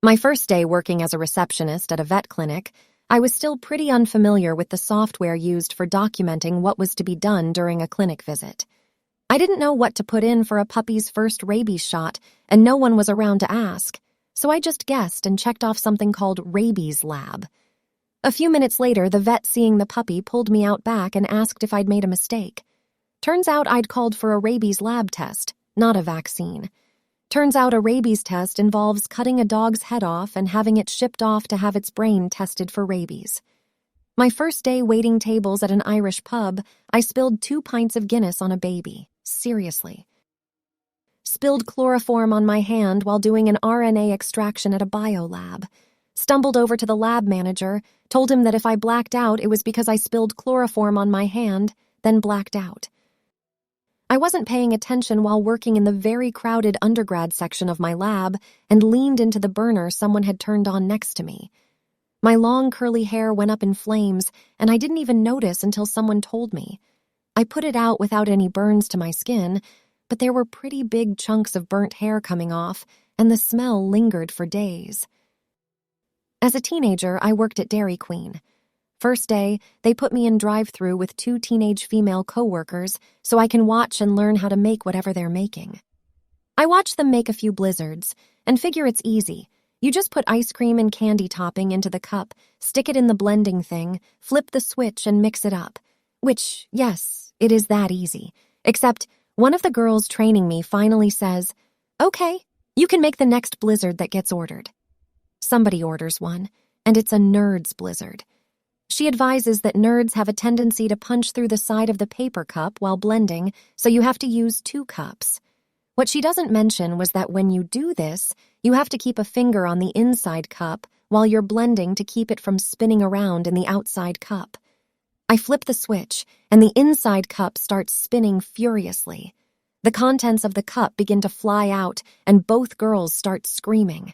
My first day working as a receptionist at a vet clinic, I was still pretty unfamiliar with the software used for documenting what was to be done during a clinic visit. I didn't know what to put in for a puppy's first rabies shot, and no one was around to ask, so I just guessed and checked off something called Rabies Lab. A few minutes later, the vet seeing the puppy pulled me out back and asked if I'd made a mistake. Turns out I'd called for a rabies lab test, not a vaccine. Turns out a rabies test involves cutting a dog's head off and having it shipped off to have its brain tested for rabies. My first day waiting tables at an Irish pub, I spilled 2 pints of Guinness on a baby. Seriously. Spilled chloroform on my hand while doing an RNA extraction at a biolab. Stumbled over to the lab manager, told him that if I blacked out, it was because I spilled chloroform on my hand, then blacked out. I wasn't paying attention while working in the very crowded undergrad section of my lab and leaned into the burner someone had turned on next to me. My long curly hair went up in flames, and I didn't even notice until someone told me. I put it out without any burns to my skin, but there were pretty big chunks of burnt hair coming off, and the smell lingered for days. As a teenager, I worked at Dairy Queen. First day, they put me in drive-thru with 2 teenage female co-workers so I can watch and learn how to make whatever they're making. I watch them make a few blizzards and figure it's easy. You just put ice cream and candy topping into the cup, stick it in the blending thing, flip the switch and mix it up. Which, yes, it is that easy. Except one of the girls training me finally says, "Okay, you can make the next blizzard that gets ordered." Somebody orders one, and it's a Nerds blizzard. She advises that nerds have a tendency to punch through the side of the paper cup while blending, so you have to use 2 cups. What she doesn't mention was that when you do this, you have to keep a finger on the inside cup while you're blending to keep it from spinning around in the outside cup. I flip the switch, and the inside cup starts spinning furiously. The contents of the cup begin to fly out, and both girls start screaming.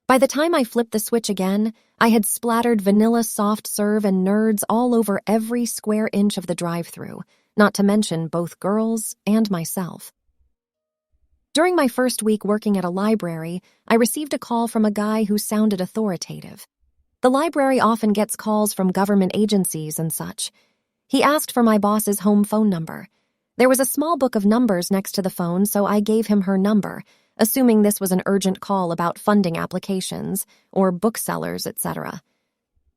By the time I flipped the switch again, I had splattered vanilla soft serve and Nerds all over every square inch of the drive-thru, not to mention both girls and myself. During my first week working at a library, I received a call from a guy who sounded authoritative. The library often gets calls from government agencies and such. He asked for my boss's home phone number. There was a small book of numbers next to the phone, so I gave him her number, assuming this was an urgent call about funding applications or booksellers, etc.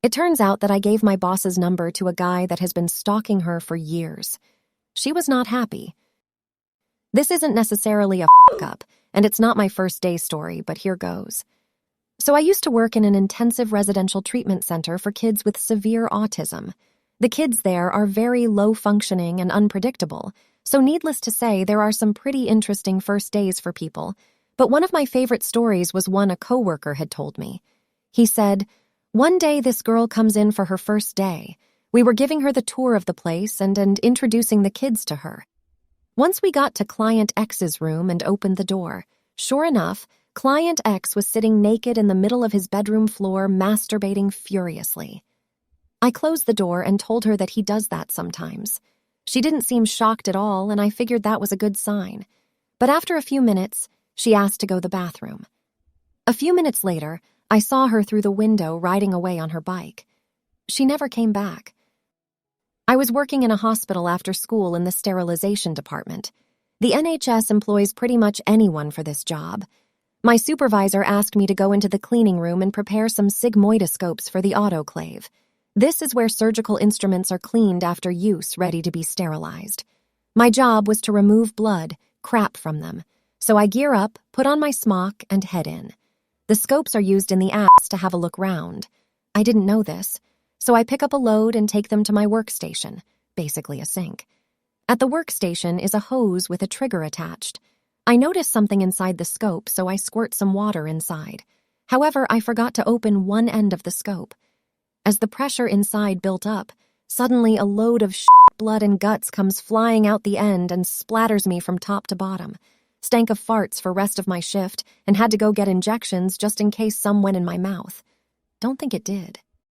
It turns out that I gave my boss's number to a guy that has been stalking her for years. She was not happy. This isn't necessarily a fuck-up, and it's not my first day story, but here goes. So I used to work in an intensive residential treatment center for kids with severe autism. The kids there are very low-functioning and unpredictable, so needless to say, there are some pretty interesting first days for people. But one of my favorite stories was one a coworker had told me. He said, "One day this girl comes in for her first day. We were giving her the tour of the place and introducing the kids to her. Once we got to Client X's room and opened the door, sure enough, Client X was sitting naked in the middle of his bedroom floor, masturbating furiously. I closed the door and told her that he does that sometimes. She didn't seem shocked at all, and I figured that was a good sign. But after a few minutes, she asked to go to the bathroom. A few minutes later, I saw her through the window riding away on her bike. She never came back. I was working in a hospital after school in the sterilization department. The NHS employs pretty much anyone for this job. My supervisor asked me to go into the cleaning room and prepare some sigmoidoscopes for the autoclave. This is where surgical instruments are cleaned after use, ready to be sterilized. My job was to remove blood, crap from them. So I gear up, put on my smock, and head in. The scopes are used in the ass to have a look round. I didn't know this, so I pick up a load and take them to my workstation, basically a sink. At the workstation is a hose with a trigger attached. I notice something inside the scope, so I squirt some water inside. However, I forgot to open one end of the scope. As the pressure inside built up, suddenly a load of blood and guts comes flying out the end and splatters me from top to bottom. Stank of farts for rest of my shift and had to go get injections just in case some went in my mouth. Don't think it did.